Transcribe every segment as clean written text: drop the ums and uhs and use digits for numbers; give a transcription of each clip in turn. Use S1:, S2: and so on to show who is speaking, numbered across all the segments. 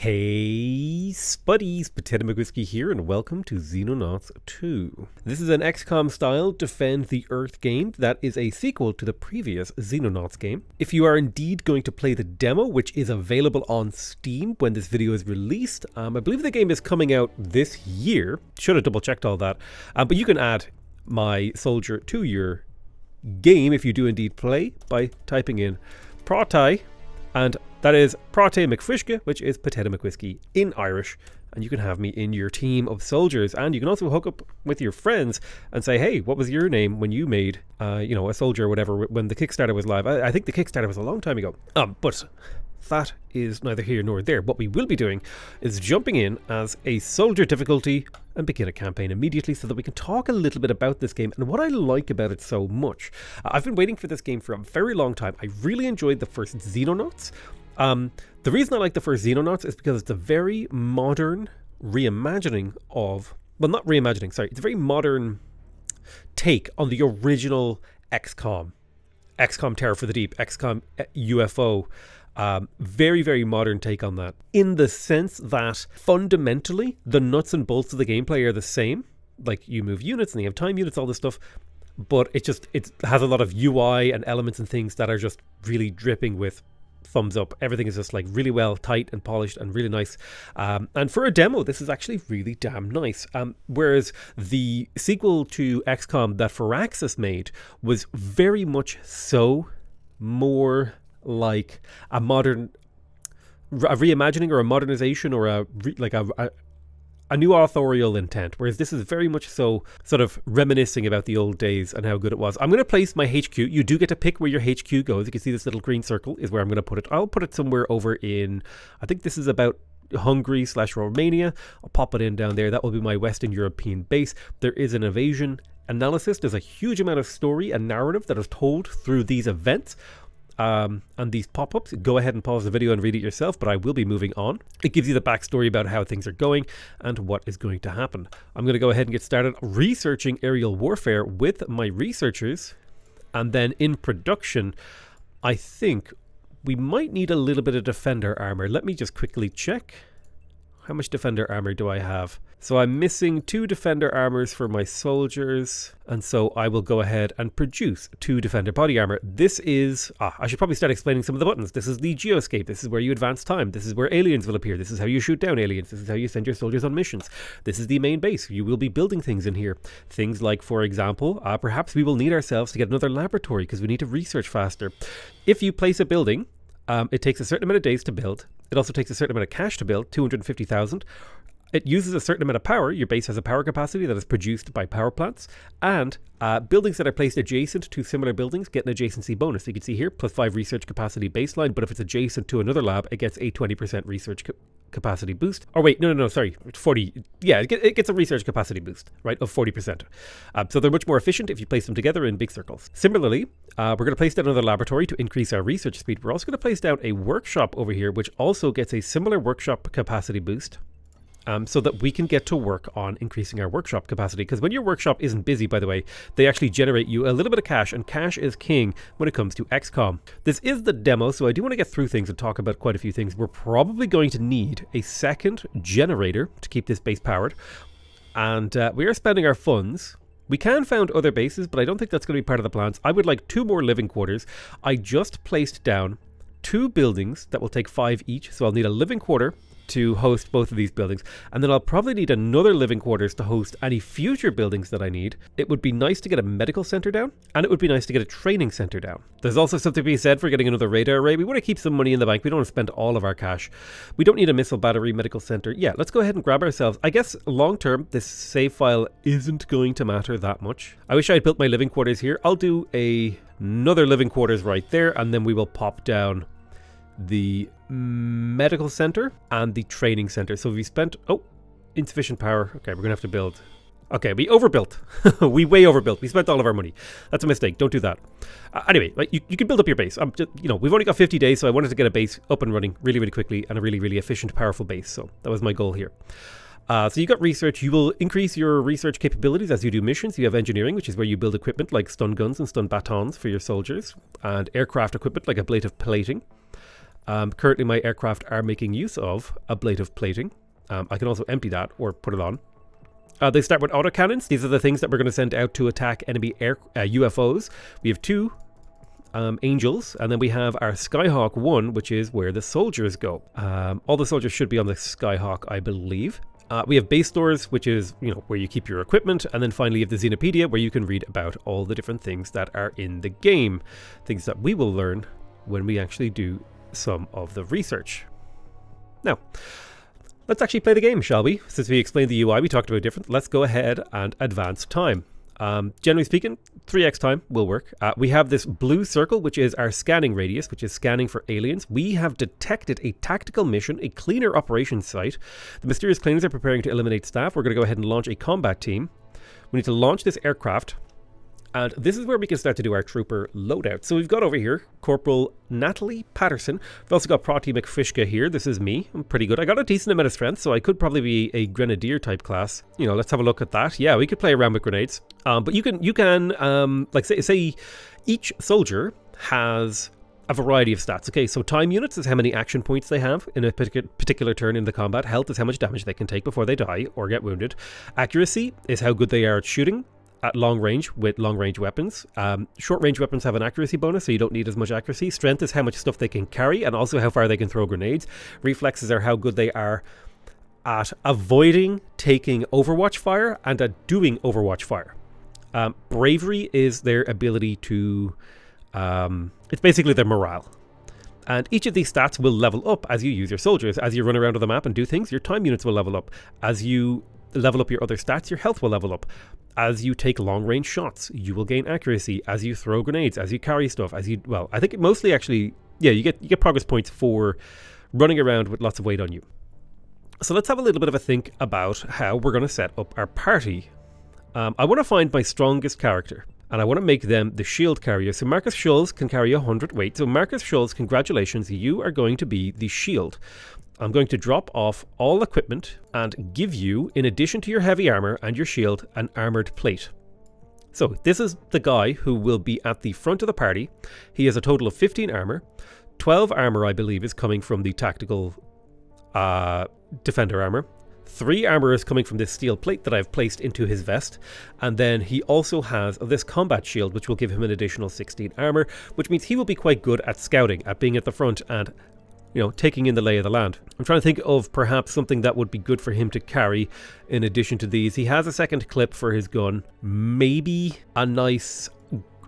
S1: Hey Spuddies, Potato McWhiskey here and welcome to Xenonauts 2. This is an XCOM style Defend the Earth game that is a sequel to the previous Xenonauts game. If you are indeed going to play the demo, which is available on Steam when this video is released, I believe the game is coming out this year. Should have double checked all that, but you can add my soldier to your game if you do indeed play by typing in Pratai, and that is Prate McFishke, which is Potato McWhiskey in Irish, and you can have me in your team of soldiers. And you can also hook up with your friends and say, hey, what was your name when you made, a soldier or whatever when the Kickstarter was live? I think the Kickstarter was a long time ago. But that is neither here nor there. What we will be doing is jumping in as a soldier difficulty and begin a campaign immediately so that we can talk a little bit about this game and what I like about it so much. I've been waiting for this game for a very long time. I really enjoyed the first Xenonauts. The reason I like the first Xenonauts is because it's a very modern reimagining of, well, not reimagining, sorry, it's a very modern take on the original XCOM Terror for the Deep, XCOM UFO. Very, very modern take on that, in the sense that fundamentally the nuts and bolts of the gameplay are the same. Like, you move units and you have time units, all this stuff, but it has a lot of UI and elements and things that are just really dripping with thumbs up. Everything is just like really well tight and polished and really nice. And for a demo, this is actually really damn nice. Whereas the sequel to XCOM that Firaxis made was very much so more like a reimagining or a modernization or a new authorial intent, whereas this is very much so sort of reminiscing about the old days and how good it was. I'm going to place my HQ. You do get to pick where your HQ goes. You can see this little green circle is where I'm going to put it. I'll put it somewhere over in, I think this is about Hungary/Romania. I'll pop it in down there. That will be my Western European base. There is an invasion analysis. There's a huge amount of story and narrative that is told through these events. And these pop-ups. Go ahead and pause the video and read it yourself, but I will be moving on. It gives you the backstory about how things are going and what is going to happen. I'm going to go ahead and get started researching aerial warfare with my researchers, and then in production I think we might need a little bit of defender armor. Let me just quickly check. How much defender armor do I have? So I'm missing 2 defender armors for my soldiers, and so I will go ahead and produce 2 defender body armor. This is, I should probably start explaining some of the buttons. This is the geoscape. This is where you advance time. This is where aliens will appear. This is how you shoot down aliens. This is how you send your soldiers on missions. This is the main base. You will be building things in here. Things like, for example, perhaps we will need ourselves to get another laboratory because we need to research faster. If you place a building, it takes a certain amount of days to build. It also takes a certain amount of cash to build, 250,000. It uses a certain amount of power. Your base has a power capacity that is produced by power plants. And buildings that are placed adjacent to similar buildings get an adjacency bonus. You can see here, +5 research capacity baseline. But if it's adjacent to another lab, it gets a 20% research capacity boost. Or wait, no, sorry, 40. Yeah, it gets a research capacity boost, right, of 40%. So they're much more efficient if you place them together in big circles. Similarly, we're going to place down another laboratory to increase our research speed. We're also going to place down a workshop over here, which also gets a similar workshop capacity boost. So that we can get to work on increasing our workshop capacity. Because when your workshop isn't busy, by the way, they actually generate you a little bit of cash, and cash is king when it comes to XCOM. This is the demo, so I do want to get through things and talk about quite a few things. We're probably going to need a second generator to keep this base powered. And we are spending our funds. We can found other bases, but I don't think that's going to be part of the plans. I would like 2 more living quarters. I just placed down 2 buildings that will take 5 each, so I'll need a living quarter to host both of these buildings, and then I'll probably need another living quarters to host any future buildings that I need. It would be nice to get a medical center down, and it would be nice to get a training center down. There's also something to be said for getting another radar array. We want to keep some money in the bank. We don't want to spend all of our cash. We don't need a missile battery medical center. Yeah, let's go ahead and grab ourselves. I guess long term this save file isn't going to matter that much. I wish I had built my living quarters here. I'll do another living quarters right there, and then we will pop down the medical center and the training center. So we spent insufficient power. Okay, we're gonna have to build. Okay, we overbuilt. We way overbuilt. We spent all of our money. That's a mistake. Don't do that. Anyway, like you can build up your base. We've only got 50 days, so I wanted to get a base up and running really, really quickly, and a really, really efficient, powerful base. So that was my goal here. So you got research. You will increase your research capabilities as you do missions. You have engineering, which is where you build equipment like stun guns and stun batons for your soldiers, and aircraft equipment like ablative plating. Currently, my aircraft are making use of ablative plating. I can also empty that or put it on. They start with autocannons. These are the things that we're going to send out to attack enemy UFOs. We have 2 Angels, and then we have our Skyhawk 1, which is where the soldiers go. All the soldiers should be on the Skyhawk, I believe. We have base stores, which is, where you keep your equipment, and then finally you have the Xenopedia, where you can read about all the different things that are in the game. Things that we will learn when we actually do some of the research. Now, let's actually play the game, shall we? Since we explained the UI, we talked about different. Let's go ahead and advance time. Generally speaking, 3x time will work. We have this blue circle, which is our scanning radius, which is scanning for aliens. We have detected a tactical mission, a cleaner operations site. The mysterious cleaners are preparing to eliminate staff. We're going to go ahead and launch a combat team. We need to launch this aircraft. And this is where we can start to do our trooper loadout. So we've got over here Corporal Natalie Patterson. We've also got Prati McFishka here. This is me. I'm pretty good. I got a decent amount of strength, so I could probably be a grenadier type class. Let's have a look at that. Yeah, we could play around with grenades. But you can like say each soldier has a variety of stats. Okay, so time units is how many action points they have in a particular turn in the combat. Health is how much damage they can take before they die or get wounded. Accuracy is how good they are at shooting at long range with long range weapons. Short range weapons have an accuracy bonus, so you don't need as much accuracy. Strength is how much stuff they can carry and also how far they can throw grenades. Reflexes are how good they are at avoiding taking overwatch fire and at doing overwatch fire. Bravery is their ability to it's basically their morale. And each of these stats will level up as you use your soldiers. As you run around on the map and do things, your time units will level up. As you level up your other stats, your health will level up. As you take long-range shots, you will gain accuracy. As you throw grenades, as you carry stuff, I think it mostly actually, you get progress points for running around with lots of weight on you. So let's have a little bit of a think about how we're going to set up our party. I want to find my strongest character, and I want to make them the shield carrier. So Marcus Schulz can carry 100 weight. So Marcus Schulz, congratulations, you are going to be the shield. I'm going to drop off all equipment and give you, in addition to your heavy armor and your shield, an armored plate. So this is the guy who will be at the front of the party. He has a total of 15 armor. 12 armor, I believe, is coming from the tactical defender armor. 3 armor is coming from this steel plate that I've placed into his vest. And then he also has this combat shield, which will give him an additional 16 armor, which means he will be quite good at scouting, at being at the front and taking in the lay of the land. I'm trying to think of perhaps something that would be good for him to carry in addition to these. He has a second clip for his gun. Maybe a nice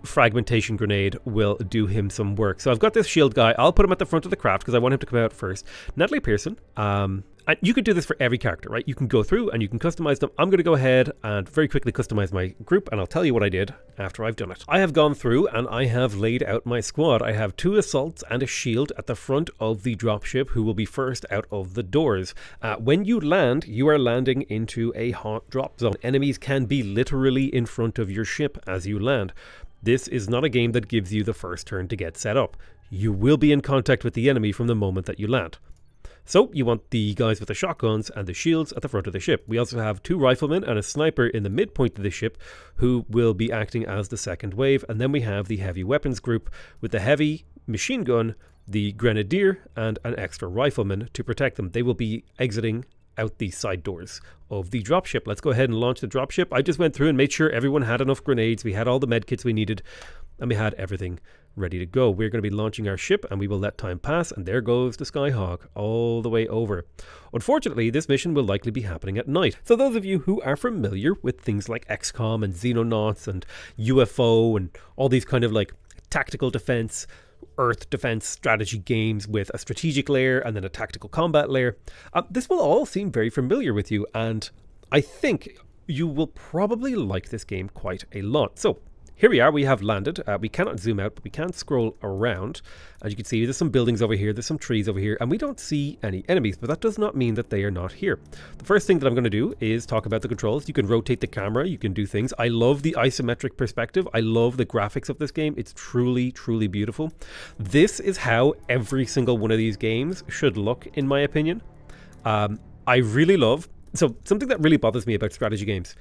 S1: fragmentation grenade will do him some work. So I've got this shield guy. I'll put him at the front of the craft because I want him to come out first. Natalie Pearson. And you could do this for every character, right? You can go through and you can customize them. I'm going to go ahead and very quickly customize my group, and I'll tell you what I did after I've done it. I have gone through and I have laid out my squad. I have 2 assaults and a shield at the front of the dropship who will be first out of the doors. When you land, you are landing into a hot drop zone. Enemies can be literally in front of your ship as you land. This is not a game that gives you the first turn to get set up. You will be in contact with the enemy from the moment that you land. So you want the guys with the shotguns and the shields at the front of the ship. We also have 2 riflemen and a sniper in the midpoint of the ship who will be acting as the second wave. And then we have the heavy weapons group with the heavy machine gun, the grenadier, and an extra rifleman to protect them. They will be exiting out the side doors of the dropship. Let's go ahead and launch the dropship. I just went through and made sure everyone had enough grenades. We had all the med kits we needed, and we had everything ready to go. We're going to be launching our ship, and we will let time pass, and there goes the Skyhawk all the way over. Unfortunately, this mission will likely be happening at night. So those of you who are familiar with things like XCOM and Xenonauts and UFO and all these kind of like tactical defense, Earth defense strategy games with a strategic layer and then a tactical combat layer, this will all seem very familiar with you, and I think you will probably like this game quite a lot. So here we are, we have landed. We cannot zoom out, but we can scroll around. As you can see, there's some buildings over here, there's some trees over here, and we don't see any enemies, but that does not mean that they are not here. The first thing that I'm going to do is talk about the controls. You can rotate the camera, you can do things. I love the isometric perspective. I love the graphics of this game. It's truly, truly beautiful. This is how every single one of these games should look, in my opinion. I really love... So something that really bothers me about strategy games,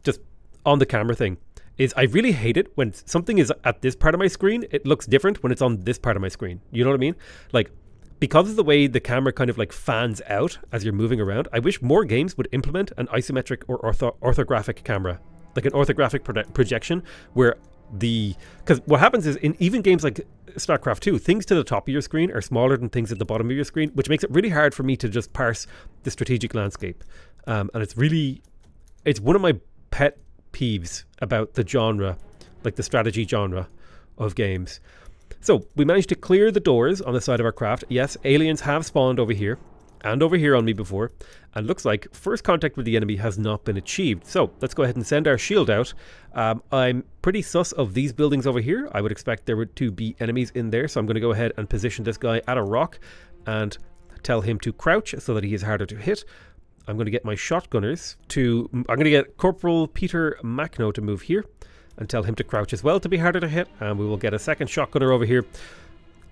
S1: just on the camera thing, is I really hate it when something is at this part of my screen, it looks different when it's on this part of my screen. You know what I mean? Like, because of the way the camera kind of like fans out as you're moving around, I wish more games would implement an isometric or orthographic camera, like an orthographic projection, where because what happens is in even games like StarCraft 2, things to the top of your screen are smaller than things at the bottom of your screen, which makes it really hard for me to just parse the strategic landscape. And it's one of my pet peeves about the genre, like the strategy genre of games. So we managed to clear the doors on the side of our craft. Yes, aliens have spawned over here and over here on me before, and looks like first contact with the enemy has not been achieved. So let's go ahead and send our shield out. I'm pretty sus of these buildings over here. I would expect there to be enemies in there, so I'm going to go ahead and position this guy at a rock and tell him to crouch so that he is harder to hit. I'm going to get my shotgunners I'm going to get Corporal Peter Macno to move here and tell him to crouch as well to be harder to hit, and we will get a second shotgunner over here.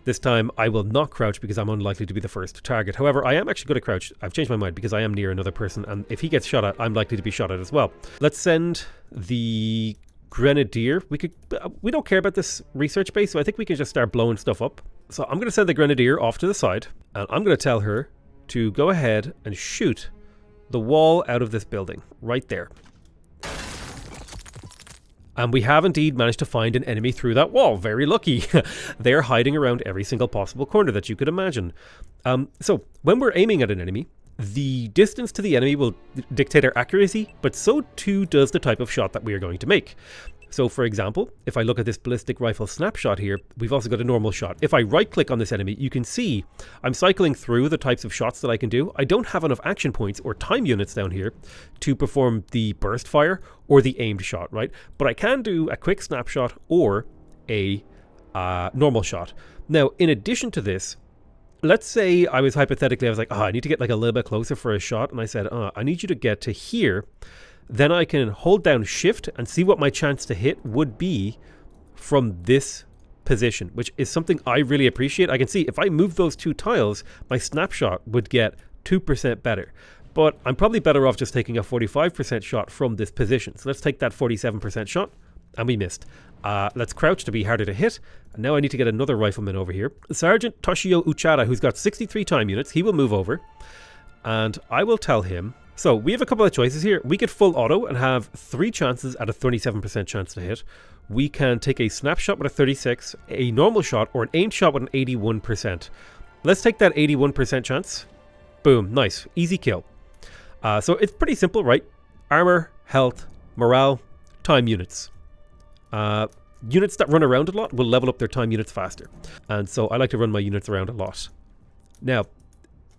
S1: This time I will not crouch because I'm unlikely to be the first target. However, I am actually going to crouch. I've changed my mind because I am near another person, and if he gets shot at, I'm likely to be shot at as well. Let's send the Grenadier. We don't care about this research base, so I think we can just start blowing stuff up. So I'm going to send the Grenadier off to the side, and I'm going to tell her to go ahead and shoot the wall out of this building right there. And we have indeed managed to find an enemy through that wall. Very lucky. They're hiding around every single possible corner that you could imagine. So when we're aiming at an enemy, the distance to the enemy will dictate our accuracy, but so too does the type of shot that we are going to make. So for example, if I look at this ballistic rifle snapshot here, we've also got a normal shot. If I right click on this enemy, you can see I'm cycling through the types of shots that I can do. I don't have enough action points or time units down here to perform the burst fire or the aimed shot, right? But I can do a quick snapshot or a normal shot. Now, in addition to this, let's say I was like, I need to get like a little bit closer for a shot. And I said, I need you to get to here. Then I can hold down shift and see what my chance to hit would be from this position, which is something I really appreciate. I can see if I move those two tiles, my snapshot would get 2% better. But I'm probably better off just taking a 45% shot from this position. So let's take that 47% shot, and we missed. Let's crouch to be harder to hit. And now I need to get another rifleman over here. Sergeant Toshio Uchada, who's got 63 time units, he will move over. And I will tell him... So we have a couple of choices here. We could full auto and have 3 chances at a 37% chance to hit. We can take a snapshot with a 36, a normal shot, or an aimed shot with an 81%. Let's take that 81% chance. Boom, nice, easy kill. So it's pretty simple, right? Armor, health, morale, time units. Units that run around a lot will level up their time units faster. And so I like to run my units around a lot. Now,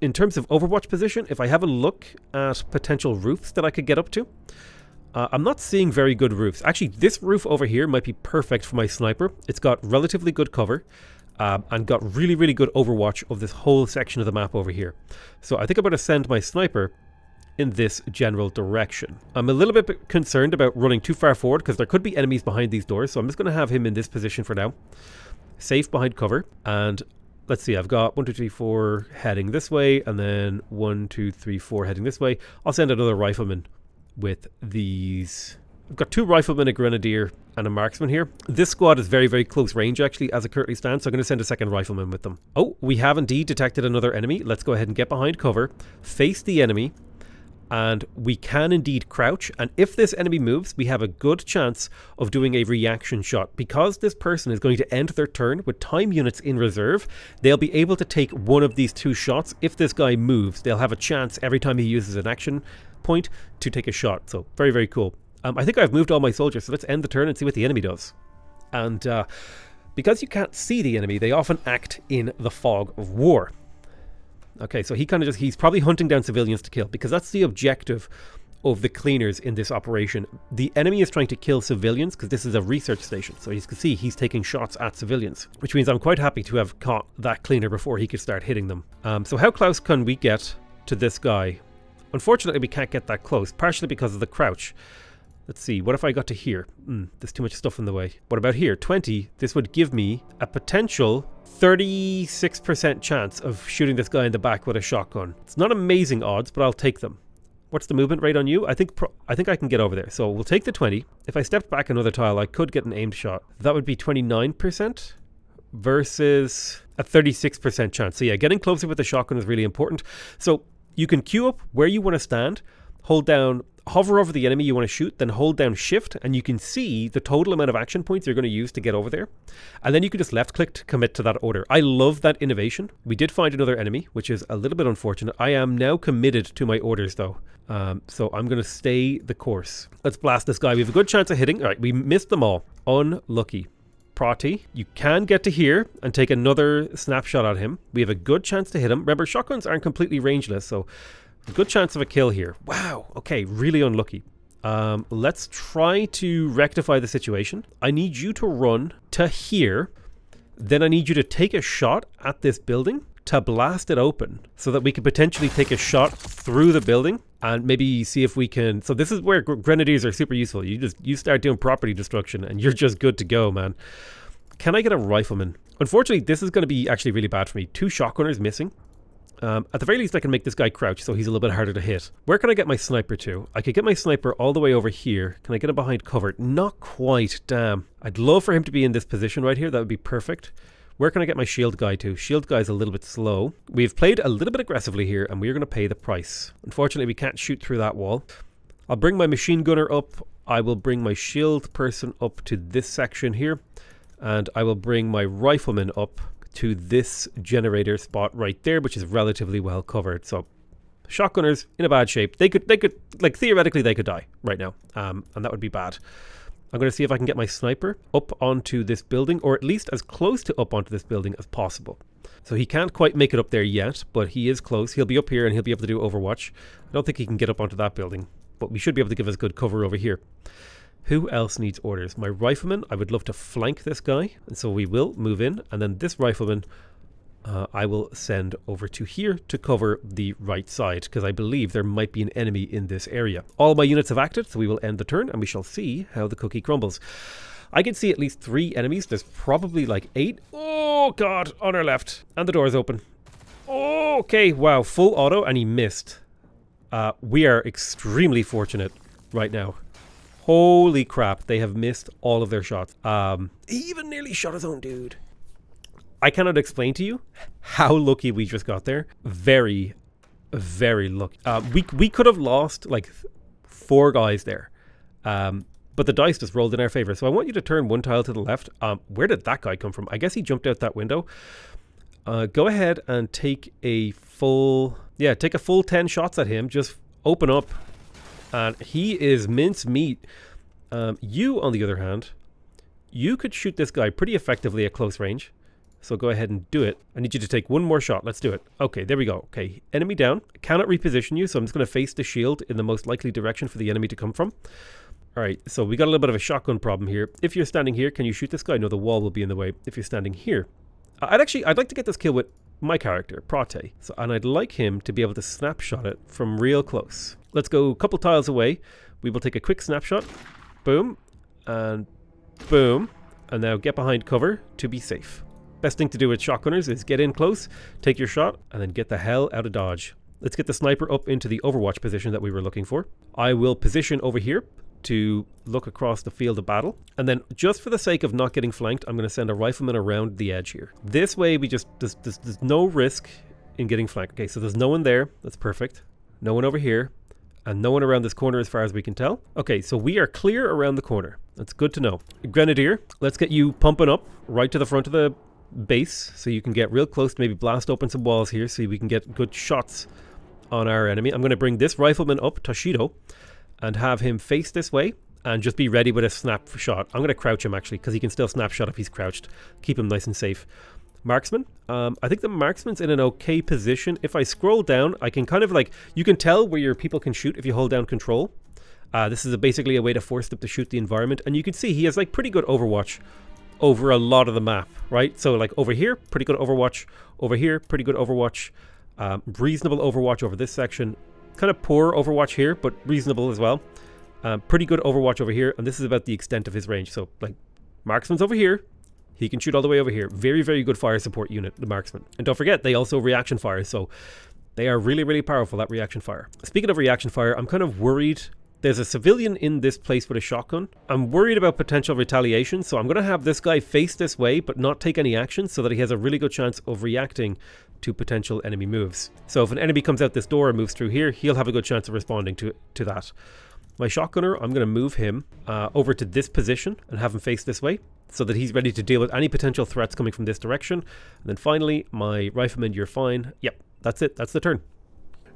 S1: in terms of Overwatch position, if I have a look at potential roofs that I could get up to, I'm not seeing very good roofs. Actually, this roof over here might be perfect for my sniper. It's got relatively good cover and got really, really good overwatch of this whole section of the map over here. So I think I'm going to send my sniper in this general direction. I'm a little bit concerned about running too far forward because there could be enemies behind these doors. So I'm just going to have him in this position for now. Safe behind cover. And let's see, I've got 1, 2, 3, 4 heading this way, and then 1, 2, 3, 4 heading this way. I'll send another rifleman with these. I've got 2 riflemen, a grenadier, and a marksman here. This squad is very, very close range, actually, as it currently stands, so I'm going to send a second rifleman with them. Oh, we have indeed detected another enemy. Let's go ahead and get behind cover, face the enemy, and we can indeed crouch. And if this enemy moves, we have a good chance of doing a reaction shot. Because this person is going to end their turn with time units in reserve, they'll be able to take one of these 2 shots. If this guy moves, they'll have a chance every time he uses an action point to take a shot. So very, very cool. I think I've moved all my soldiers, so let's end the turn and see what the enemy does. And because you can't see the enemy, they often act in the fog of war. Okay, so he's probably hunting down civilians to kill, because that's the objective of the cleaners in this operation. The enemy is trying to kill civilians because this is a research station. So you can see he's taking shots at civilians, which means I'm quite happy to have caught that cleaner before he could start hitting them. So how close can we get to this guy? Unfortunately, we can't get that close, partially because of the crouch. Let's see, what if I got to here? There's too much stuff in the way. What about here? 20. This would give me a potential 36% chance of shooting this guy in the back with a shotgun. It's not amazing odds, but I'll take them. What's the movement rate on you? I think I can get over there. So we'll take the 20. If I stepped back another tile, I could get an aimed shot. That would be 29%. versus a 36% chance. So yeah, getting closer with the shotgun is really important. So you can queue up where you want to stand, hold down, hover over the enemy you want to shoot, then hold down shift, and you can see the total amount of action points you're going to use to get over there. And then you can just left click to commit to that order. I love that innovation. We did find another enemy, which is a little bit unfortunate. I am now committed to my orders though. So I'm going to stay the course. Let's blast this guy. We have a good chance of hitting. All right, we missed them all. Unlucky. Prati, you can get to here and take another snapshot at him. We have a good chance to hit him. Remember, shotguns aren't completely rangeless, so a good chance of a kill here. Wow, okay, really unlucky. Let's try to rectify the situation. I need you to run to here. Then I need you to take a shot at this building to blast it open so that we can potentially take a shot through the building and maybe see if we can. So this is where grenadiers are super useful. You start doing property destruction and you're just good to go, man. Can I get a rifleman? Unfortunately, this is going to be actually really bad for me. 2 shotgunners missing. At the very least, I can make this guy crouch so he's a little bit harder to hit. Where can I get my sniper to? I could get my sniper all the way over here. Can I get him behind cover? Not quite, damn. I'd love for him to be in this position right here. That would be perfect. Where can I get my shield guy to? Shield guy's a little bit slow. We've played a little bit aggressively here and we're going to pay the price. Unfortunately, we can't shoot through that wall. I'll bring my machine gunner up. I will bring my shield person up to this section here. And I will bring my rifleman up to this generator spot right there, which is relatively well covered. So shotgunners in a bad shape. They could like theoretically they could die right now. And that would be bad. I'm going to see if I can get my sniper up onto this building, or at least as close to up onto this building as possible. So he can't quite make it up there yet, but he is close. He'll be up here and he'll be able to do Overwatch. I don't think he can get up onto that building, but we should be able to give us good cover over here. Who else needs orders? My rifleman, I would love to flank this guy, and so we will move in, and then this rifleman I will send over to here to cover the right side, because I believe there might be an enemy in this area. All my units have acted, so we will end the turn, and we shall see how the cookie crumbles. I can see at least 3 enemies. There's probably like 8. Oh, God, on our left. And the door is open. Oh, okay, wow, full auto, and he missed. We are extremely fortunate right now. Holy crap, they have missed all of their shots. He even nearly shot his own dude. I cannot explain to you how lucky we just got there. Very, very lucky. We could have lost like 4 guys there. But the dice just rolled in our favor. So I want you to turn 1 tile to the left. Where did that guy come from? I guess he jumped out that window. Go ahead and take a full 10 shots at him. Just open up. And he is mincemeat. You, on the other hand, you could shoot this guy pretty effectively at close range. So go ahead and do it. I need you to take 1 more shot. Let's do it. Okay, there we go. Okay, enemy down. I cannot reposition you, so I'm just going to face the shield in the most likely direction for the enemy to come from. All right, so we got a little bit of a shotgun problem here. If you're standing here, can you shoot this guy? No, the wall will be in the way. If you're standing here, I'd like to get this kill with my character, Prate. And I'd like him to be able to snapshot it from real close. Let's go a couple tiles away. We will take a quick snapshot. Boom. And boom. And now get behind cover to be safe. Best thing to do with shotgunners is get in close, take your shot, and then get the hell out of dodge. Let's get the sniper up into the Overwatch position that we were looking for. I will position over here to look across the field of battle. And then just for the sake of not getting flanked, I'm going to send a rifleman around the edge here. This way we just, there's no risk in getting flanked. Okay, so there's no one there. That's perfect. No one over here. And no one around this corner as far as we can tell. Okay, so we are clear around the corner. That's good to know. Grenadier, let's get you pumping up right to the front of the base so you can get real close to maybe blast open some walls here so we can get good shots on our enemy. I'm going to bring this rifleman up, Toshido, and have him face this way and just be ready with a snap shot. I'm going to crouch him actually because he can still snapshot if he's crouched. Keep him nice and safe. Marksman. I think the marksman's in an okay position. If I scroll down, I can kind of like, you can tell where your people can shoot if you hold down control. This is basically a way to force them to shoot the environment. And you can see he has like pretty good overwatch over a lot of the map, right? So like over here, pretty good overwatch. Over here, pretty good overwatch. Reasonable overwatch over this section. Kind of poor overwatch here, but reasonable as well. Pretty good overwatch over here. And this is about the extent of his range. So like marksman's over here. He can shoot all the way over here. Very, very good fire support unit, the marksman. And don't forget, they also reaction fire. So they are really, really powerful at reaction fire. Speaking of reaction fire, I'm kind of worried There's a civilian in this place with a shotgun. I'm worried about potential retaliation, so I'm going to have this guy face this way but not take any action so that he has a really good chance of reacting to potential enemy moves. So if an enemy comes out this door and moves through here, he'll have a good chance of responding to that. My shotgunner, I'm going to move him over to this position and have him face this way so that he's ready to deal with any potential threats coming from this direction. And then finally, my rifleman, you're fine. Yep, that's it. That's the turn.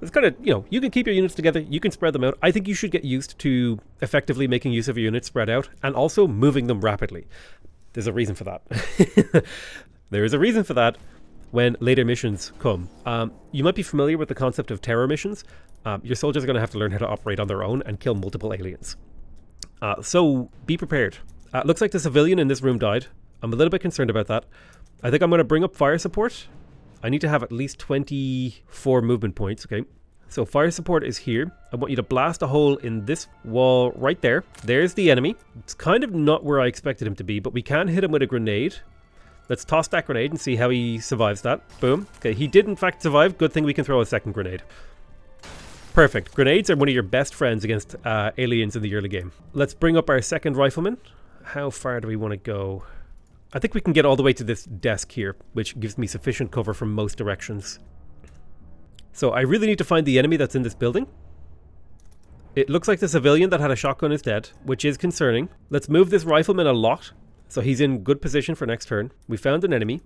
S1: It's kind of, you can keep your units together, you can spread them out. I think you should get used to effectively making use of your units spread out and also moving them rapidly. There's a reason for that. There is a reason for that when later missions come. You might be familiar with the concept of terror missions. Your soldiers are going to have to learn how to operate on their own and kill multiple aliens. So be prepared. Looks like the civilian in this room died. I'm a little bit concerned about that. I think I'm going to bring up fire support. I need to have at least 24 movement points, okay? So fire support is here. I want you to blast a hole in this wall right there. There's the enemy. It's kind of not where I expected him to be, but we can hit him with a grenade. Let's toss that grenade and see how he survives that. Boom. Okay, he did in fact survive. Good thing we can throw a second grenade. Perfect. Grenades are one of your best friends against aliens in the early game. Let's bring up our second rifleman. How far do we want to go? I think we can get all the way to this desk here, which gives me sufficient cover from most directions. So I really need to find the enemy that's in this building. It looks like the civilian that had a shotgun is dead, which is concerning. Let's move this rifleman a lot, so he's in good position for next turn. We found an enemy.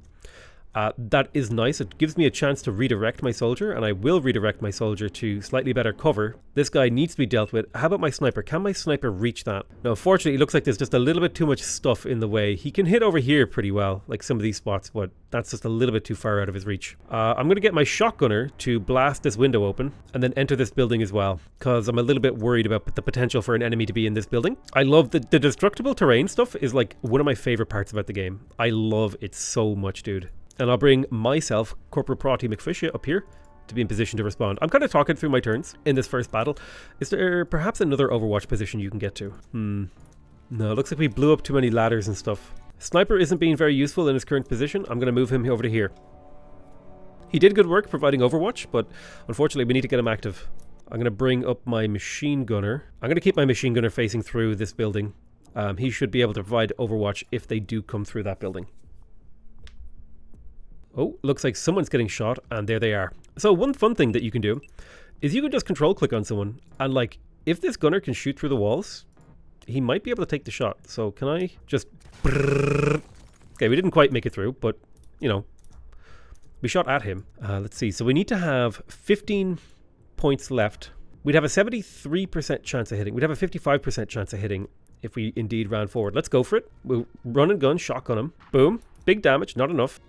S1: That is nice. It gives me a chance to redirect my soldier, and I will redirect my soldier to slightly better cover. This guy needs to be dealt with. How about my sniper? Can my sniper reach that? No, unfortunately, it looks like there's just a little bit too much stuff in the way. He can hit over here pretty well, like some of these spots, but that's just a little bit too far out of his reach. I'm going to get my shotgunner to blast this window open and then enter this building as well, because I'm a little bit worried about the potential for an enemy to be in this building. I love the destructible terrain stuff is like one of my favorite parts about the game. I love it so much, dude. And I'll bring myself, Corporal Protty McFishy, up here to be in position to respond. I'm kind of talking through my turns in this first battle. Is there perhaps another Overwatch position you can get to? No, it looks like we blew up too many ladders and stuff. Sniper isn't being very useful in his current position. I'm going to move him over to here. He did good work providing Overwatch, but unfortunately we need to get him active. I'm going to bring up my machine gunner. I'm going to keep my machine gunner facing through this building. He should be able to provide Overwatch if they do come through that building. Oh, looks like someone's getting shot, and there they are. So one fun thing that you can do is you can just control click on someone, and like, if this gunner can shoot through the walls, he might be able to take the shot. So can I just... Okay, we didn't quite make it through, but, we shot at him. Let's see. So we need to have 15 points left. We'd have a 73% chance of hitting. We'd have a 55% chance of hitting if we indeed ran forward. Let's go for it. We'll run and gun, shotgun him. Boom. Big damage, not enough.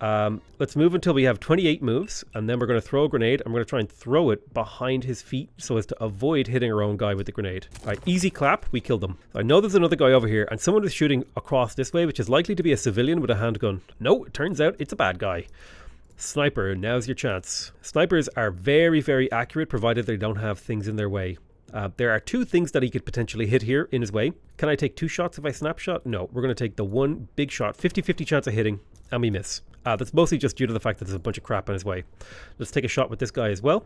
S1: Let's move until we have 28 moves, and then we're going to throw a grenade. I'm going to try and throw it behind his feet so as to avoid hitting our own guy with the grenade. All right, easy clap. We killed them. So I know there's another guy over here, and someone is shooting across this way, which is likely to be a civilian with a handgun. No, it turns out it's a bad guy. Sniper, now's your chance. Snipers are very, very accurate, provided they don't have things in their way. There are two things that he could potentially hit here in his way. Can I take two shots if I snapshot? No, we're going to take the one big shot. 50-50 chance of hitting, and we miss. That's mostly just due to the fact that there's a bunch of crap in his way. Let's take a shot with this guy as well.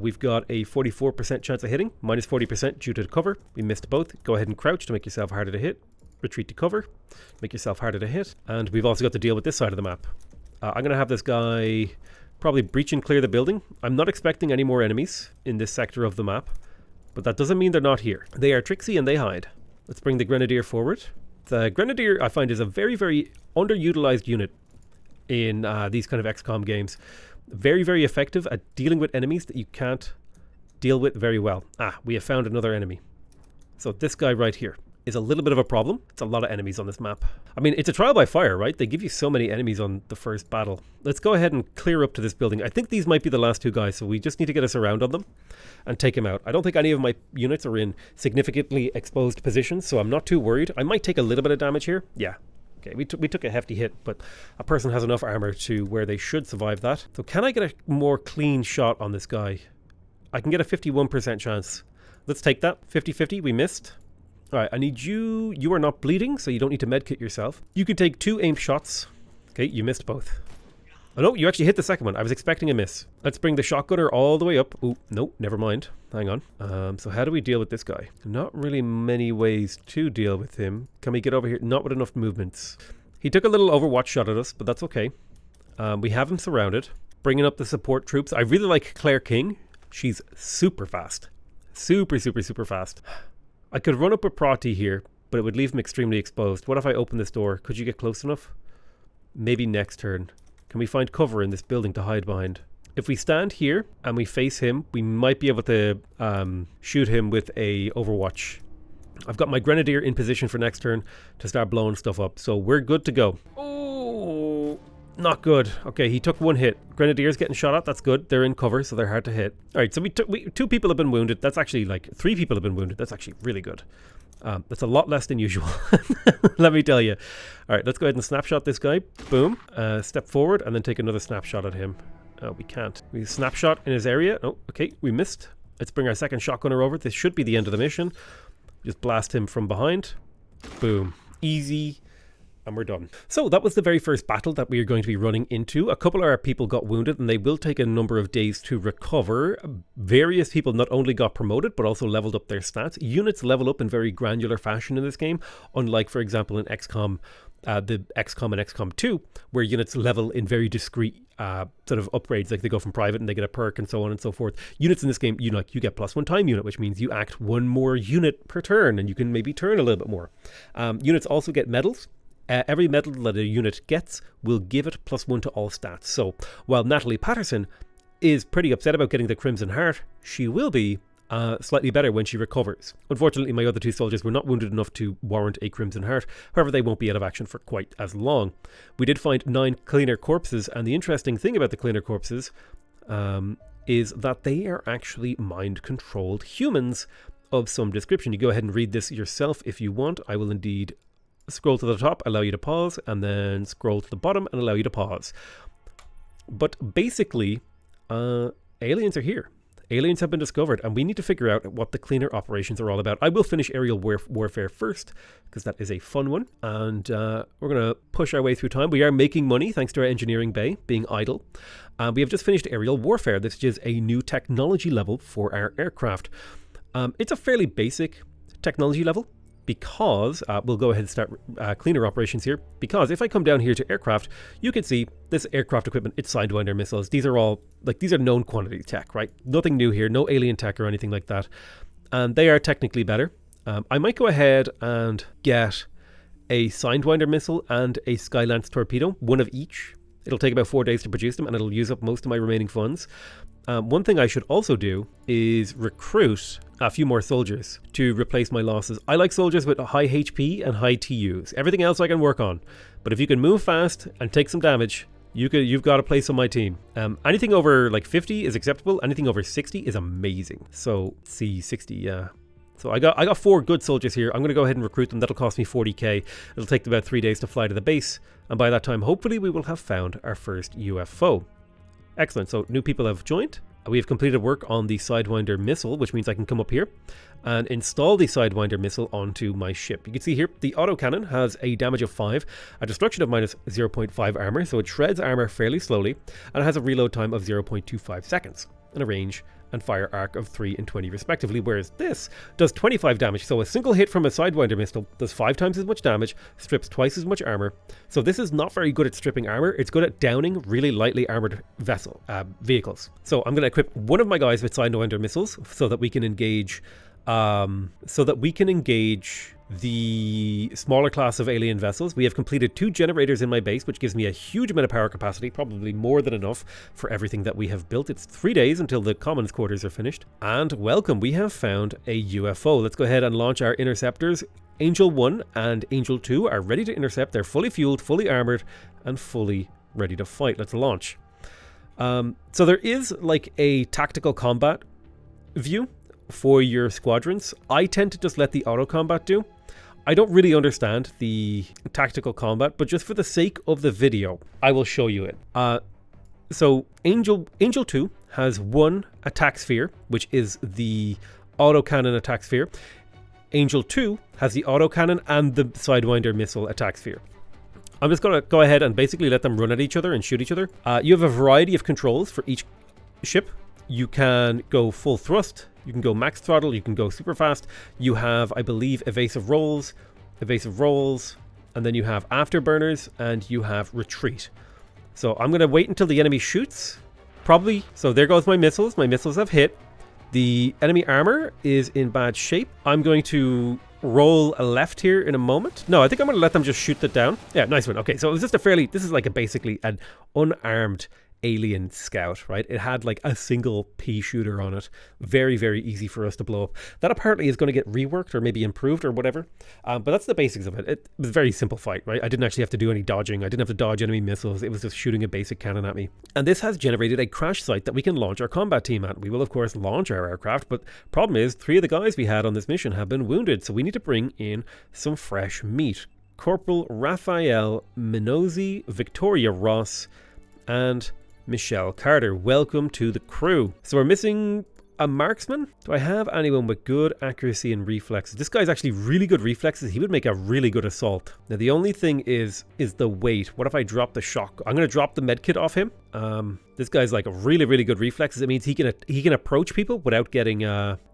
S1: We've got a 44% chance of hitting, minus 40% due to the cover. We missed both. Go ahead and crouch to make yourself harder to hit. Retreat to cover, make yourself harder to hit. And we've also got to deal with this side of the map. I'm going to have this guy probably breach and clear the building. I'm not expecting any more enemies in this sector of the map, but that doesn't mean they're not here. They are tricksy and they hide. Let's bring the Grenadier forward. The Grenadier, I find, is a very, very underutilized unit in these kind of XCOM games. Very, very effective at dealing with enemies that you can't deal with very well. We have found another enemy. So this guy right here is a little bit of a problem. It's a lot of enemies on this map. I mean, it's a trial by fire, right? They give you so many enemies on the first battle. Let's go ahead and clear up to this building. I think these might be the last two guys, so we just need to get us around on them and take them out. I don't think any of my units are in significantly exposed positions, so I'm not too worried. I might take a little bit of damage here. Yeah. Okay, we took a hefty hit, but a person has enough armor to where they should survive that. So can I get a more clean shot on this guy? I can get a 51% chance. Let's take that. 50-50, we missed. All right, I need you. You are not bleeding, so you don't need to medkit yourself. You can take 2 aim shots. Okay, you missed both. Oh no, you actually hit the second one. I was expecting a miss. Let's bring the shotgunner all the way up. Oh, no, never mind. Hang on. So how do we deal with this guy? Not really many ways to deal with him. Can we get over here? Not with enough movements. He took a little Overwatch shot at us, but that's okay. We have him surrounded. Bringing up the support troops. I really like Claire King. She's super fast. Super, super, super fast. I could run up with Prati here, but it would leave him extremely exposed. What if I open this door? Could you get close enough? Maybe next turn. Can we find cover in this building to hide behind? If we stand here and we face him, we might be able to shoot him with a Overwatch. I've got my Grenadier in position for next turn to start blowing stuff up, so we're good to go. Oh, not good. Okay, he took one hit. Grenadier's getting shot at. That's good. They're in cover, so they're hard to hit. All right, so two people have been wounded. That's actually like 3 people have been wounded. That's actually really good. That's a lot less than usual, let me tell you. All right, let's go ahead and snapshot this guy. Boom. Step forward and then take another snapshot at him. Oh, we can't. We snapshot in his area. Oh, okay, we missed. Let's bring our second shotgunner over. This should be the end of the mission. Just blast him from behind. Boom. Easy. And we're done. So that was the very first battle that we are going to be running into. A couple of our people got wounded and they will take a number of days to recover. Various people not only got promoted but also leveled up their stats. Units level up in very granular fashion in this game, unlike, for example, in XCOM, the XCOM and XCOM 2, where units level in very discrete sort of upgrades, like they go from private and they get a perk and so on and so forth. Units in this game, you get +1 time unit, which means you act 1 more unit per turn and you can maybe turn a little bit more. Units also get medals. Every medal that a unit gets will give it +1 to all stats. So while Natalie Patterson is pretty upset about getting the Crimson Heart, she will be slightly better when she recovers. Unfortunately, my other 2 soldiers were not wounded enough to warrant a Crimson Heart. However, they won't be out of action for quite as long. We did find 9 cleaner corpses, and the interesting thing about the cleaner corpses is that they are actually mind-controlled humans of some description. You go ahead and read this yourself if you want. I will indeed scroll to the top, allow you to pause, and then scroll to the bottom and allow you to pause. But basically, aliens are here. Aliens have been discovered, and we need to figure out what the cleaner operations are all about. I will finish aerial warfare first, because that is a fun one, and we're going to push our way through time. We are making money, thanks to our engineering bay being idle. We have just finished aerial warfare. This is a new technology level for our aircraft. It's a fairly basic technology level, because we'll go ahead and start cleaner operations here. Because if I come down here to aircraft, you can see this aircraft equipment. It's Sidewinder missiles. These are all these are known quantity tech, right? Nothing new here, no alien tech or anything like that. And they are technically better. I might go ahead and get a Sidewinder missile and a Skylance torpedo, one of each. It'll take about 4 days to produce them, and it'll use up most of my remaining funds. One thing I should also do is recruit a few more soldiers to replace my losses. I like soldiers with high HP and high TUs. Everything else I can work on. But if you can move fast and take some damage, you've got a place on my team. Anything over like 50 is acceptable. Anything over 60 is amazing. So see 60, yeah. So I got 4 good soldiers here. I'm going to go ahead and recruit them. That'll cost me 40k. It'll take about 3 days to fly to the base. And by that time, hopefully we will have found our first UFO. Excellent. So new people have joined. We have completed work on the Sidewinder missile, which means I can come up here and install the Sidewinder missile onto my ship. You can see here the autocannon has a damage of 5, a destruction of -0.5 armor, so it shreds armor fairly slowly, and it has a reload time of 0.25 seconds and a range and fire arc of 3 and 20 respectively, whereas this does 25 damage. So a single hit from a Sidewinder missile does 5 times as much damage, strips twice as much armor. So this is not very good at stripping armor. It's good at downing really lightly armored vehicles. So I'm going to equip one of my guys with Sidewinder missiles so that we can engage the smaller class of alien vessels. We have completed 2 generators in my base, which gives me a huge amount of power capacity, probably more than enough for everything that we have built. It's 3 days until the commons quarters are finished. And welcome, we have found a UFO. Let's go ahead and launch our interceptors. Angel 1 and Angel 2 are ready to intercept. They're fully fueled, fully armored, and fully ready to fight. Let's launch. So there is like a tactical combat view for your squadrons. I tend to just let the auto combat do. I don't really understand the tactical combat, but just for the sake of the video, I will show you it. So Angel 2 has 1 attack sphere, which is the autocannon attack sphere. Angel 2 has the autocannon and the Sidewinder missile attack sphere. I'm just going to go ahead and basically let them run at each other and shoot each other. You have a variety of controls for each ship. You can go full thrust, you can go max throttle, you can go super fast. You have, I believe, evasive rolls, and then you have afterburners, and you have retreat. So I'm going to wait until the enemy shoots, probably. So there goes my missiles. My missiles have hit. The enemy armor is in bad shape. I'm going to roll a left here in a moment. No, I think I'm going to let them just shoot that down. Yeah, nice one. Okay, so it was just this is like basically an unarmed alien scout, right? It had like a single pea shooter on it. Very, very easy for us to blow up. That apparently is going to get reworked or maybe improved or whatever. But that's the basics of it. It was a very simple fight, right? I didn't actually have to do any dodging. I didn't have to dodge enemy missiles. It was just shooting a basic cannon at me. And this has generated a crash site that we can launch our combat team at. We will, of course, launch our aircraft, but problem is 3 of the guys we had on this mission have been wounded, so we need to bring in some fresh meat. Corporal Raphael Minozzi, Victoria Ross, and Michelle Carter. Welcome to the crew. So we're missing a marksman. Do I have anyone with good accuracy and reflexes? This guy's actually really good reflexes. He would make a really good assault. Now the only thing is the weight. What if I drop the shock? I'm going to drop the medkit off him. This guy's like a really, really good reflexes. It means he can approach people without getting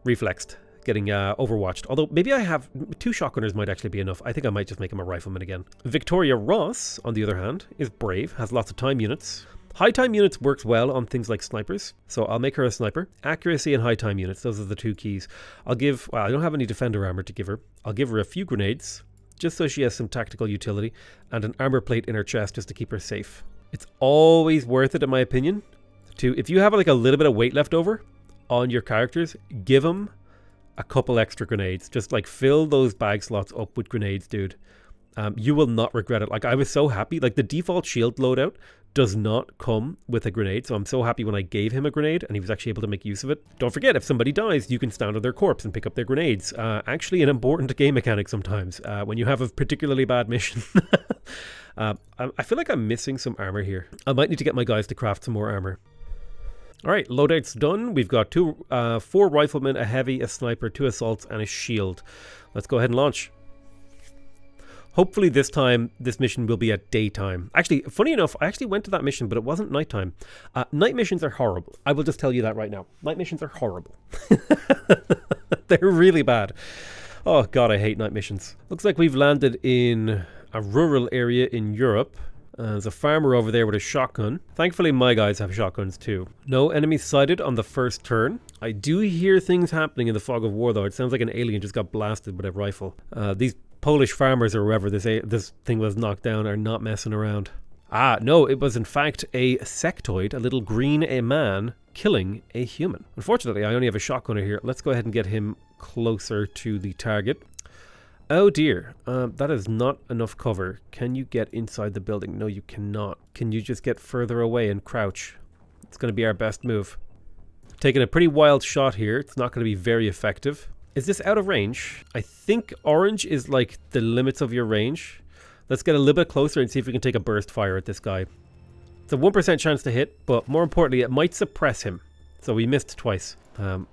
S1: reflexed, getting overwatched. Although maybe I have 2 shotgunners might actually be enough. I think I might just make him a rifleman again. Victoria Ross, on the other hand, is brave, has lots of time units. High time units works well on things like snipers, so I'll make her a sniper. Accuracy and high time units, those are the 2 keys. I'll give, well, I don't have any defender armor to give her. I'll give her a few grenades, just so she has some tactical utility, and an armor plate in her chest just to keep her safe. It's always worth it, in my opinion, if you have like a little bit of weight left over on your characters, give them a couple extra grenades. Just like fill those bag slots up with grenades, dude. You will not regret it. Like, I was so happy. Like, the default shield loadout does not come with a grenade, so I'm so happy when I gave him a grenade and he was actually able to make use of it. Don't forget, if somebody dies, you can stand on their corpse and pick up their grenades. Actually an important game mechanic sometimes when you have a particularly bad mission. I feel like I'm missing some armor here. I might need to get my guys to craft some more armor. Alright, loadout's done. We've got 4 riflemen, a heavy, a sniper, 2 assaults, and a shield. Let's go ahead and launch. Hopefully this time, this mission will be at daytime. Actually, funny enough, I actually went to that mission, but it wasn't nighttime. Night missions are horrible. I will just tell you that right now. Night missions are horrible. They're really bad. Oh God, I hate night missions. Looks like we've landed in a rural area in Europe. There's a farmer over there with a shotgun. Thankfully, my guys have shotguns too. No enemies sighted on the first turn. I do hear things happening in the fog of war, though. It sounds like an alien just got blasted with a rifle. These Polish farmers or wherever this thing was knocked down are not messing around. No, it was in fact a sectoid, a little green man killing a human. Unfortunately, I only have a shotgunner here. Let's go ahead and get him closer to the target. Oh dear, that is not enough cover. Can you get inside the building? No, you cannot. Can you just get further away and crouch? It's going to be our best move. Taking a pretty wild shot here. It's not going to be very effective. Is this out of range? I think orange is like the limits of your range. Let's get a little bit closer and see if we can take a burst fire at this guy. It's a 1% chance to hit, but more importantly, it might suppress him. So we missed twice.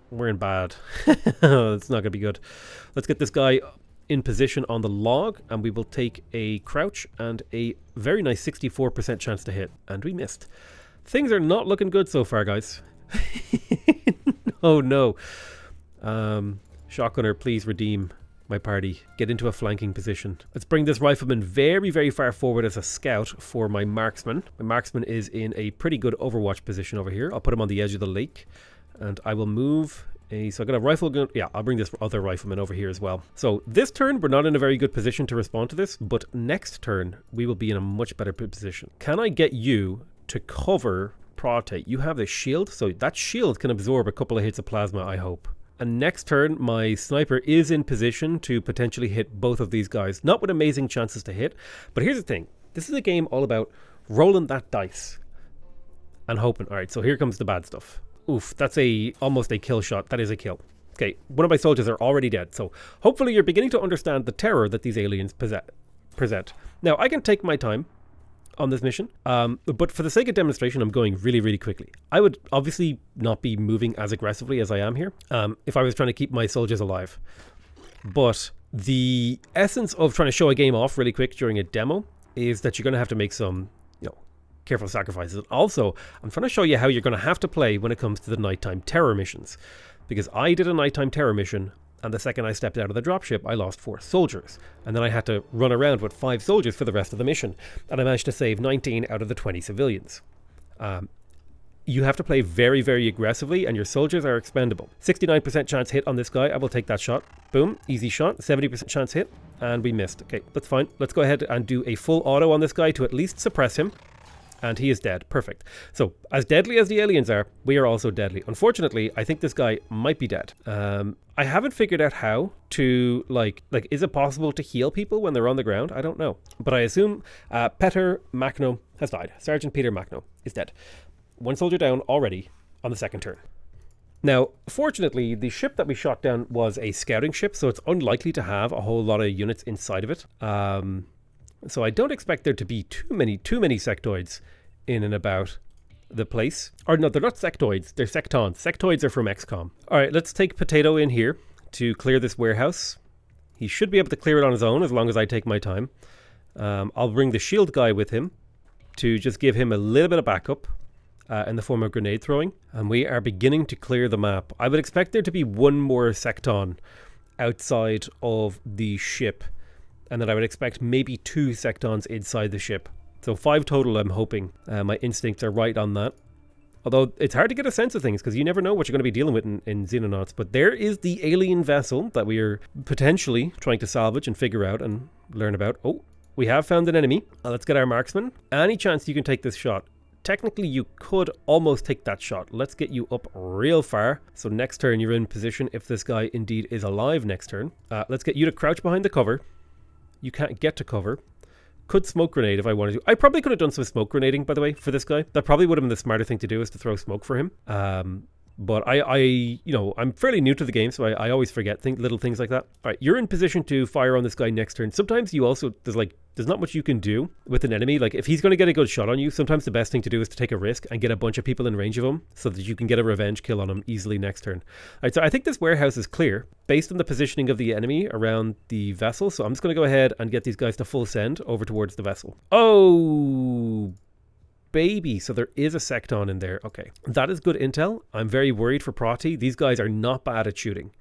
S1: We're in bad. It's not going to be good. Let's get this guy in position on the log, and we will take a crouch and a very nice 64% chance to hit. And we missed. Things are not looking good so far, guys. Oh no. Shotgunner, please redeem my party. Get into a flanking position. Let's bring this rifleman very, very far forward as a scout for my marksman. My marksman is in a pretty good overwatch position over here. I'll put him on the edge of the lake, and I will move so I got a rifle gun. Yeah, I'll bring this other rifleman over here as well. So this turn, we're not in a very good position to respond to this, but next turn, we will be in a much better position. Can I get you to cover Protate? You have the shield, so that shield can absorb a couple of hits of plasma, I hope. And next turn, my sniper is in position to potentially hit both of these guys. Not with amazing chances to hit, but here's the thing. This is a game all about rolling that dice and hoping. All right, so here comes the bad stuff. Oof, that's almost a kill shot. That is a kill. Okay, one of my soldiers are already dead, so hopefully you're beginning to understand the terror that these aliens present. Now, I can take my time on this mission, but for the sake of demonstration, I'm going really, really quickly. I would obviously not be moving as aggressively as I am here if I was trying to keep my soldiers alive. But the essence of trying to show a game off really quick during a demo is that you're going to have to make some, careful sacrifices. Also, I'm trying to show you how you're going to have to play when it comes to the nighttime terror missions. Because I did a nighttime terror mission, and the second I stepped out of the dropship, I lost 4 soldiers. And then I had to run around with 5 soldiers for the rest of the mission. And I managed to save 19 out of the 20 civilians. You have to play very, very aggressively, and your soldiers are expendable. 69% chance hit on this guy. I will take that shot. Boom. Easy shot. 70% chance hit. And we missed. Okay, that's fine. Let's go ahead and do a full auto on this guy to at least suppress him. And he is dead. Perfect. So, as deadly as the aliens are, we are also deadly. Unfortunately, I think this guy might be dead. I haven't figured out how to, is it possible to heal people when they're on the ground? I don't know. But I assume Peter Macno has died. Sergeant Peter Macno is dead. 1 soldier down already on the second turn. Now, fortunately, the ship that we shot down was a scouting ship, so it's unlikely to have a whole lot of units inside of it. So I don't expect there to be too many sectoids in and about the place. Or no, they're not sectoids, they're sectons. Sectoids are from XCOM. All right, let's take Potato in here to clear this warehouse. He should be able to clear it on his own as long as I take my time. I'll bring the shield guy with him to just give him a little bit of backup in the form of grenade throwing. And we are beginning to clear the map. I would expect there to be 1 more secton outside of the ship. And then I would expect maybe 2 sectons inside the ship. So 5 total, I'm hoping. My instincts are right on that. Although it's hard to get a sense of things because you never know what you're going to be dealing with in Xenonauts. But there is the alien vessel that we are potentially trying to salvage and figure out and learn about. Oh, we have found an enemy. Let's get our marksman. Any chance you can take this shot? Technically, you could almost take that shot. Let's get you up real far. So next turn, you're in position if this guy indeed is alive next turn. Let's get you to crouch behind the cover. You can't get to cover. Could smoke grenade if I wanted to. I probably could have done some smoke grenading, by the way, for this guy. That probably would have been the smarter thing to do, is to throw smoke for him. But I'm fairly new to the game, so I always forget little things like that. All right, you're in position to fire on this guy next turn. Sometimes you also, there's not much you can do with an enemy. Like, if he's going to get a good shot on you, sometimes the best thing to do is to take a risk and get a bunch of people in range of him so that you can get a revenge kill on him easily next turn. All right, so I think this warehouse is clear based on the positioning of the enemy around the vessel. So I'm just going to go ahead and get these guys to full send over towards the vessel. Oh, baby. So there is a secton in there. Okay, that is good intel. I'm very worried for Prati. These guys are not bad at shooting.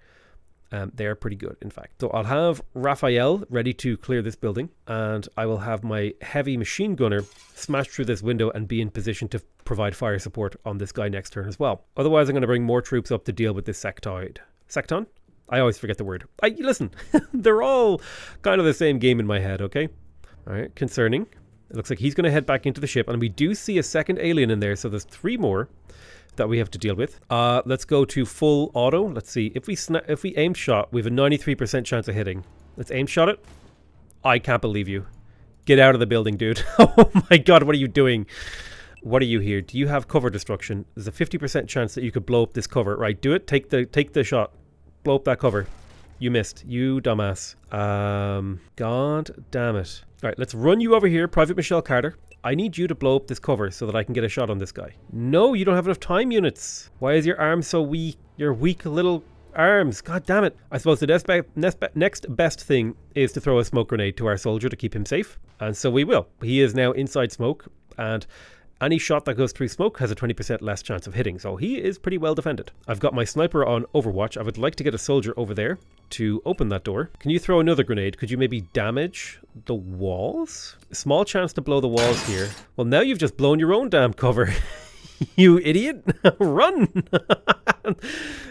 S1: They are pretty good, in fact. So I'll have Raphael ready to clear this building, and I will have my heavy machine gunner smash through this window and be in position to provide fire support on this guy next turn as well. Otherwise, I'm going to bring more troops up to deal with this sectoid. Secton? I always forget the word. Listen, they're all kind of the same game in my head, okay? All right, concerning. It looks like he's going to head back into the ship, and we do see a second alien in there, so there's 3 more that we have to deal with. Let's go to full auto. Let's see. If we aim shot, we have a 93% chance of hitting. Let's aim shot it. I can't believe you. Get out of the building, dude. Oh my god, what are you doing? What are you here? Do you have cover destruction? There's a 50% chance that you could blow up this cover. Right, do it. Take the shot. Blow up that cover. You missed. You dumbass. God damn it. All right, let's run you over here, Private Michelle Carter. I need you to blow up this cover so that I can get a shot on this guy. No, you don't have enough time units. Why is your arm so weak? Your weak little arms. God damn it. I suppose the next best thing is to throw a smoke grenade to our soldier to keep him safe. And so we will. He is now inside smoke, and any shot that goes through smoke has a 20% less chance of hitting. So he is pretty well defended. I've got my sniper on Overwatch. I would like to get a soldier over there to open that door. Can you throw another grenade? Could you maybe damage the walls? Small chance to blow the walls here. Well, now you've just blown your own damn cover. You idiot. Run.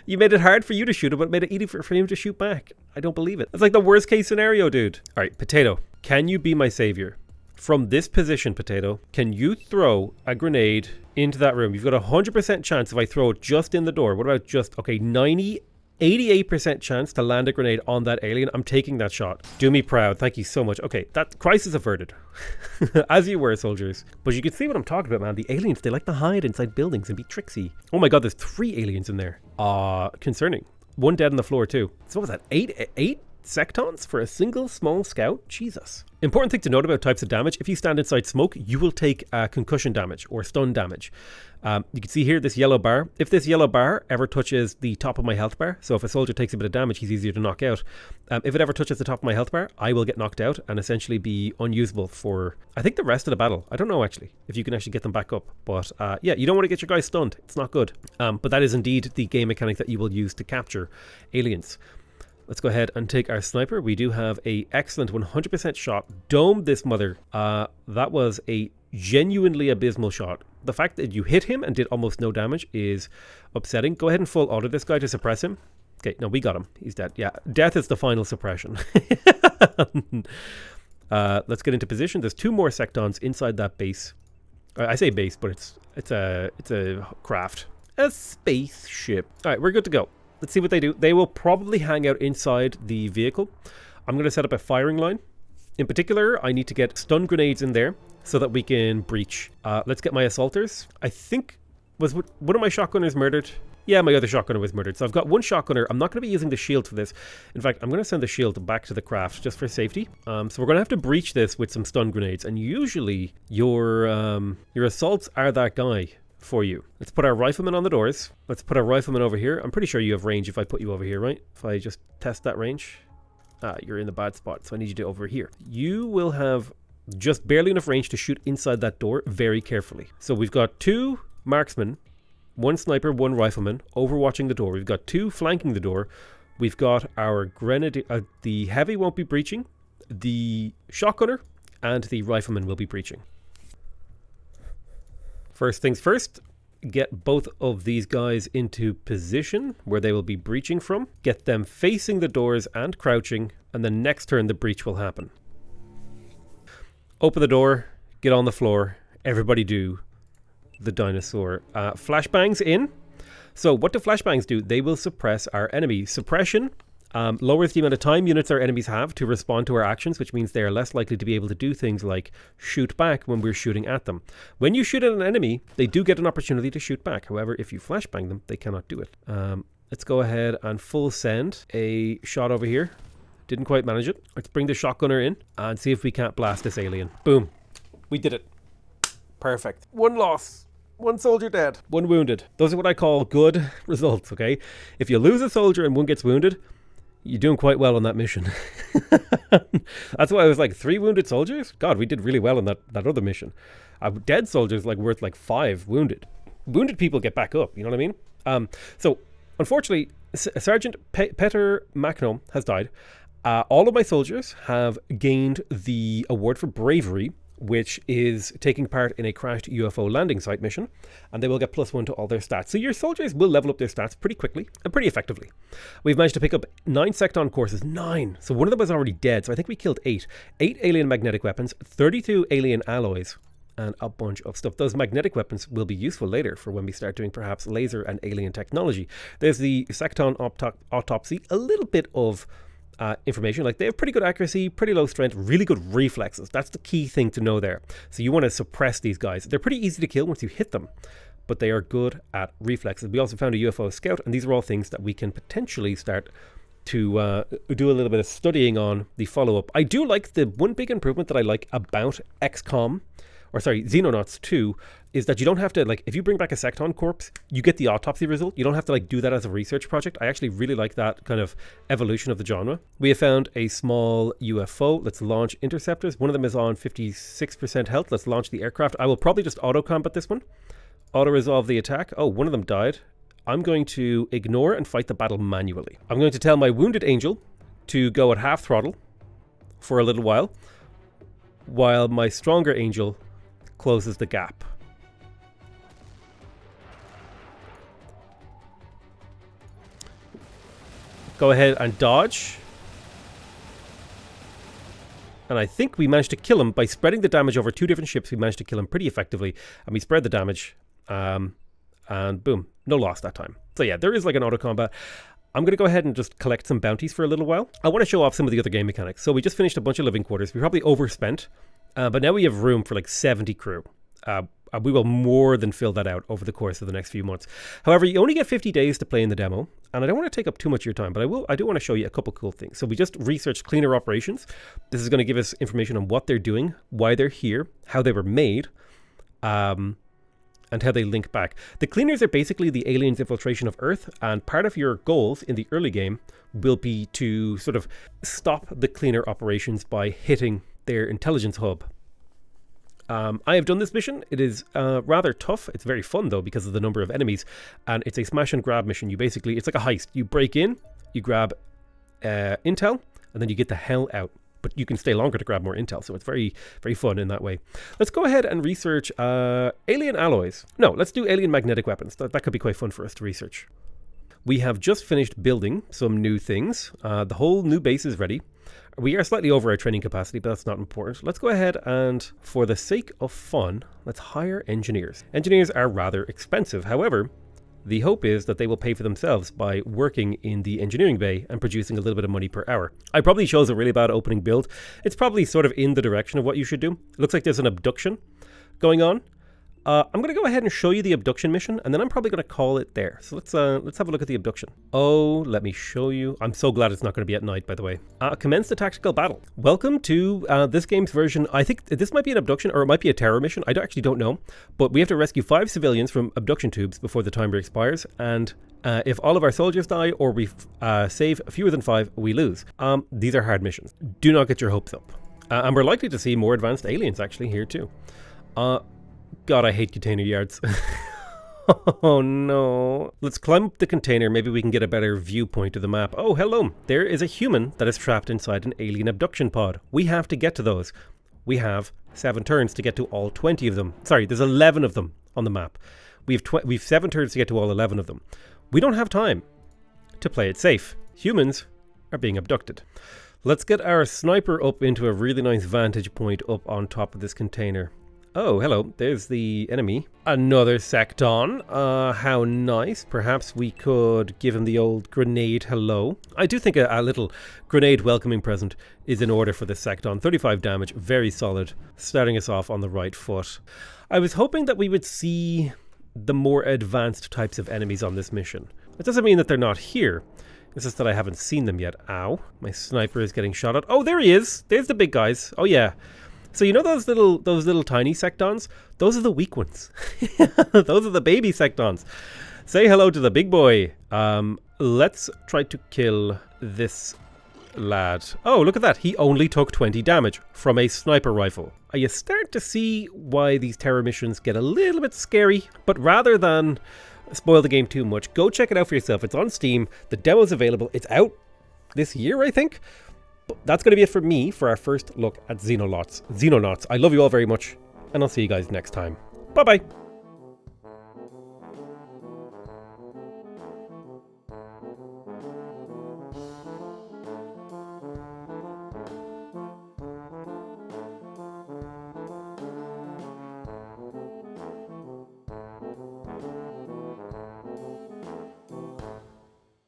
S1: You made it hard for you to shoot him, but it made it easy for him to shoot back. I don't believe it. It's like the worst case scenario, dude. All right, Potato, can you be my savior? From this position, Potato, can you throw a grenade into that room? You've got a 100% chance if I throw it just in the door. What about just, okay, 88% chance to land a grenade on that alien. I'm taking that shot. Do me proud. Thank you so much. Okay, that crisis averted. As you were, soldiers. But you can see what I'm talking about, man. The aliens, they like to hide inside buildings and be tricksy. Oh my god, there's 3 aliens in there. Concerning. 1 dead on the floor, too. So what was that? 8 sectons for a single small scout? Jesus. Important thing to note about types of damage. If you stand inside smoke, you will take concussion damage or stun damage. You can see here this yellow bar. If this yellow bar ever touches the top of my health bar, so if a soldier takes a bit of damage, he's easier to knock out. If it ever touches the top of my health bar, I will get knocked out and essentially be unusable for, I think, the rest of the battle. I don't know, actually, if you can actually get them back up. But yeah, you don't want to get your guys stunned. It's not good. But that is indeed the game mechanic that you will use to capture aliens. Let's go ahead and take our sniper. We do have a excellent 100% shot. Domed this mother. That was a genuinely abysmal shot. The fact that you hit him and did almost no damage is upsetting. Go ahead and full auto this guy to suppress him. Okay, no, we got him. He's dead. Yeah, death is the final suppression. Let's get into position. There's 2 more sectons inside that base. I say base, but it's a craft. A spaceship. All right, we're good to go. Let's see what they do. They will probably hang out inside the vehicle. I'm going to set up a firing line. In particular, I need to get stun grenades in there so that we can breach. Let's get my assaulters. I think, was one of my shotgunners murdered? Yeah, my other shotgunner was murdered. So I've got one shotgunner. I'm not going to be using the shield for this. In fact, I'm going to send the shield back to the craft just for safety. So we're going to have to breach this with some stun grenades. And usually your assaults are that guy for you. Let's put our riflemen on the doors. Let's put our riflemen over here. I'm pretty sure you have range if I put you over here, right? If I just test that range. You're in the bad spot, so I need you to over here. You will have just barely enough range to shoot inside that door very carefully. So we've got 2 marksmen, 1 sniper, 1 rifleman overwatching the door. We've got 2 flanking the door. We've got our grenadier. The heavy won't be breaching. The shotgunner and the rifleman will be breaching. First things first, get both of these guys into position where they will be breaching from. Get them facing the doors and crouching, and then next turn the breach will happen. Open the door, get on the floor, everybody do the dinosaur. Flashbangs in. So what do flashbangs do? They will suppress our enemy. Suppression lowers the amount of time units our enemies have to respond to our actions, which means they are less likely to be able to do things like shoot back when we're shooting at them. When you shoot at an enemy, they do get an opportunity to shoot back. However, if you flashbang them, they cannot do it. Let's go ahead and full send a shot over here. Didn't quite manage it. Let's bring the shotgunner in and see if we can't blast this alien. Boom. We did it. Perfect. 1 loss. 1 soldier dead. 1 wounded. Those are what I call good results, okay? If you lose a soldier and 1 gets wounded, you're doing quite well on that mission. That's why I was like 3 wounded soldiers? God, we did really well on that other mission. Dead soldiers like worth like 5 wounded. Wounded people get back up, you know what I mean? So, unfortunately, Sergeant Peter Macno has died. All of my soldiers have gained the award for bravery, which is taking part in a crashed UFO landing site mission, and they will get +1 to all their stats. So your soldiers will level up their stats pretty quickly and pretty effectively. We've managed to pick up 9 secton courses. 9! So one of them was already dead, so I think we killed 8. 8 alien magnetic weapons, 32 alien alloys, and a bunch of stuff. Those magnetic weapons will be useful later for when we start doing perhaps laser and alien technology. There's the secton autopsy, a little bit of information. Like, they have pretty good accuracy, pretty low strength, really good reflexes. That's the key thing to know there. So you want to suppress these guys. They're pretty easy to kill once you hit them, but they are good at reflexes. We also found a UFO scout, and these are all things that we can potentially start to do a little bit of studying on the follow-up. I do like the one big improvement that I like about Xenonauts 2 is that you don't have to, like, if you bring back a secton corpse, you get the autopsy result. You don't have to, like, do that as a research project. I actually really like that kind of evolution of the genre. We have found a small UFO. Let's launch interceptors. One of them is on 56% health. Let's launch the aircraft. I will probably just auto-combat this one. Auto-resolve the attack. Oh, one of them died. I'm going to ignore and fight the battle manually. I'm going to tell my wounded angel to go at half throttle for a little while my stronger angel closes the gap. Go ahead and dodge. And I think we managed to kill him by spreading the damage over 2 different ships. We managed to kill him pretty effectively, and we spread the damage. And boom, no loss that time. So yeah, there is like an auto combat. I'm going to go ahead and just collect some bounties for a little while. I want to show off some of the other game mechanics. So we just finished a bunch of living quarters. We probably overspent, but now we have room for like 70 crew. we will more than fill that out over the course of the next few months. However, you only get 50 days to play in the demo, and I don't want to take up too much of your time, but I do want to show you a couple cool things. So we just researched cleaner operations. This is going to give us information on what they're doing, why they're here, how they were made, and how they link back. The cleaners are basically the aliens' infiltration of Earth, and part of your goals in the early game will be to sort of stop the cleaner operations by hitting their intelligence hub. I have done this mission. It is rather tough. It's very fun though because of the number of enemies, and it's a smash and grab mission. It's like a heist. You break in, you grab intel, and then you get the hell out. But you can stay longer to grab more intel, so it's very, very fun in that way. Let's go ahead and research alien alloys. No, let's do alien magnetic weapons. That could be quite fun for us to research. We have just finished building some new things. The whole new base is ready. We are slightly over our training capacity, but that's not important. Let's go ahead and, for the sake of fun, let's hire engineers. Engineers are rather expensive. However, the hope is that they will pay for themselves by working in the engineering bay and producing a little bit of money per hour. I probably chose a really bad opening build. It's probably sort of in the direction of what you should do. It looks like there's an abduction going on. I'm going to go ahead and show you the abduction mission, and then I'm probably going to call it there. So let's have a look at the abduction. Oh, let me show you. I'm so glad it's not going to be at night, by the way. Commence the tactical battle. Welcome to this game's version. I think this might be an abduction, or it might be a terror mission. I actually don't know. But we have to rescue 5 civilians from abduction tubes before the timer expires. And if all of our soldiers die, or we save fewer than 5, we lose. These are hard missions. Do not get your hopes up. And we're likely to see more advanced aliens, actually, here too. God, I hate container yards. Oh no. Let's climb up the container. Maybe we can get a better viewpoint of the map. Oh, hello. There is a human that is trapped inside an alien abduction pod. We have to get to those. We have 7 turns to get to all 20 of them. Sorry, there's 11 of them on the map. We've 7 turns to get to all 11 of them. We don't have time to play it safe. Humans are being abducted. Let's get our sniper up into a really nice vantage point up on top of this container. Oh, hello. There's the enemy. Another Secton. How nice. Perhaps we could give him the old grenade hello. I do think a little grenade welcoming present is in order for this Secton. 35 damage. Very solid. Starting us off on the right foot. I was hoping that we would see the more advanced types of enemies on this mission. It doesn't mean that they're not here. It's just that I haven't seen them yet. Ow. My sniper is getting shot at. Oh, there he is. There's the big guys. Oh, yeah. So you know those little tiny Sectons? Those are the weak ones. Those are the baby Sectons. Say hello to the big boy. Let's try to kill this lad. Oh, look at that. He only took 20 damage from a sniper rifle. You start to see why these terror missions get a little bit scary. But rather than spoil the game too much, go check it out for yourself. It's on Steam. The demo's available. It's out this year, I think. That's going to be it for me for our first look at Xenonauts. I love you all very much, and I'll see you guys next time. Bye-bye.